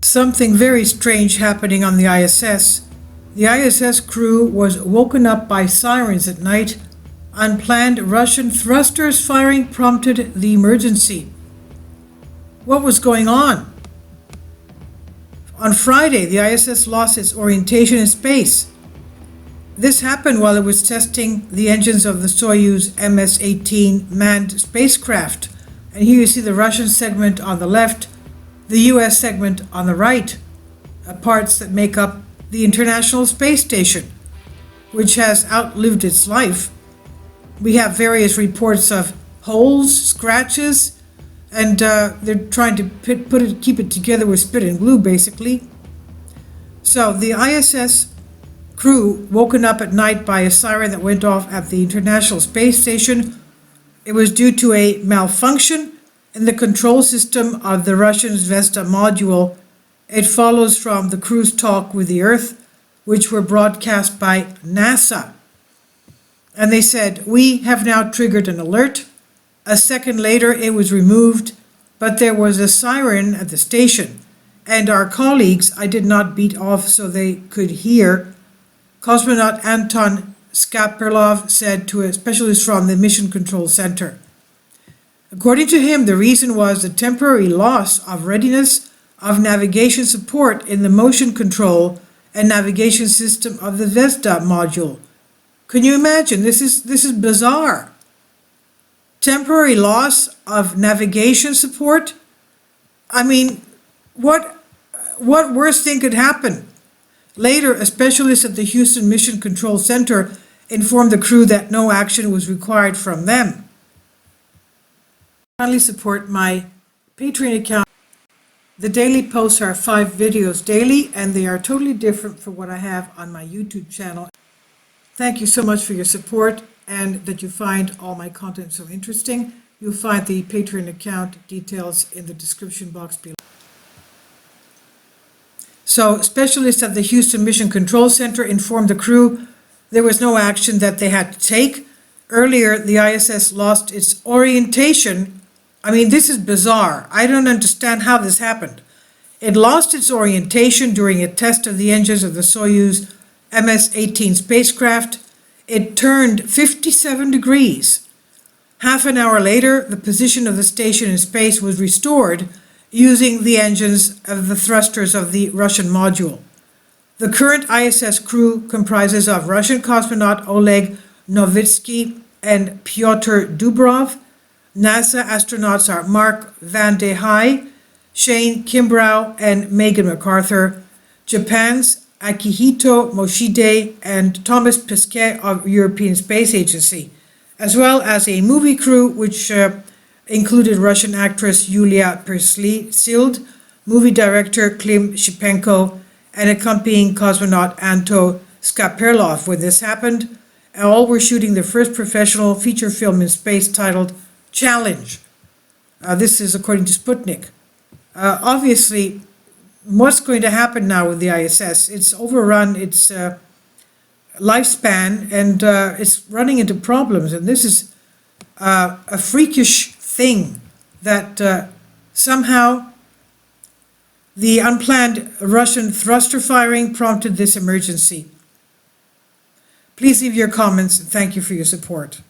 Something very strange happening on the ISS. The ISS crew was woken up by sirens at night. Unplanned Russian thrusters firing prompted the emergency. What was going on? On Friday, the ISS lost its orientation in space. This happened while it was testing the engines of the Soyuz MS-18 manned spacecraft. And here you see the Russian segment on the left, the US segment on the right, parts that make up the International Space Station, which has outlived its life. We have various reports of holes, scratches, and they're trying to keep it together with spit and glue, basically. So the ISS crew woken up at night by a siren that went off at the International Space Station. It was due to a malfunction in the control system of the Russian Zvezda module. It follows from the crew's talk with the Earth, which were broadcast by NASA. And they said, "We have now triggered an alert." A second later, it was removed, but there was a siren at the station. And our colleagues, I did not beat off so they could hear. Cosmonaut Anton Skaperlov said to a specialist from the Mission Control Center. According to him, the reason was the temporary loss of readiness of navigation support in the motion control and navigation system of the Zvezda module. Can you imagine? This is bizarre. Temporary loss of navigation support? I mean, what worse thing could happen? Later, a specialist at the Houston Mission Control Center informed the crew that no action was required from them. Kindly support my Patreon account. The daily posts are 5 videos daily, and they are totally different from what I have on my YouTube channel. Thank you so much for your support and that you find all my content so interesting. You'll find the Patreon account details in the description box below. So, specialists at the Houston Mission Control Center informed the crew there was no action that they had to take. Earlier, the ISS lost its orientation. I mean, this is bizarre. I don't understand how this happened. It lost its orientation during a test of the engines of the Soyuz MS-18 spacecraft. It turned 57 degrees. Half an hour later, the position of the station in space was restored using the engines of the thrusters of the Russian module. The current ISS crew comprises of Russian cosmonaut Oleg Novitsky and Pyotr Dubrov. NASA astronauts are Mark Van de Heij, Shane Kimbrough, and Megan MacArthur. Japan's Akihito Moshide and Thomas Pesquet of European Space Agency, as well as a movie crew which included Russian actress Yulia Persild, movie director Klim Shipenko, and accompanying cosmonaut Anton Skaperlov when this happened. All were shooting their first professional feature film in space titled Challenge. This is according to Sputnik. Obviously, what's going to happen now with the ISS? It's overrun its lifespan and it's running into problems. And this is a freakish thing that somehow the unplanned Russian thruster firing prompted this emergency. Please leave your comments and thank you for your support.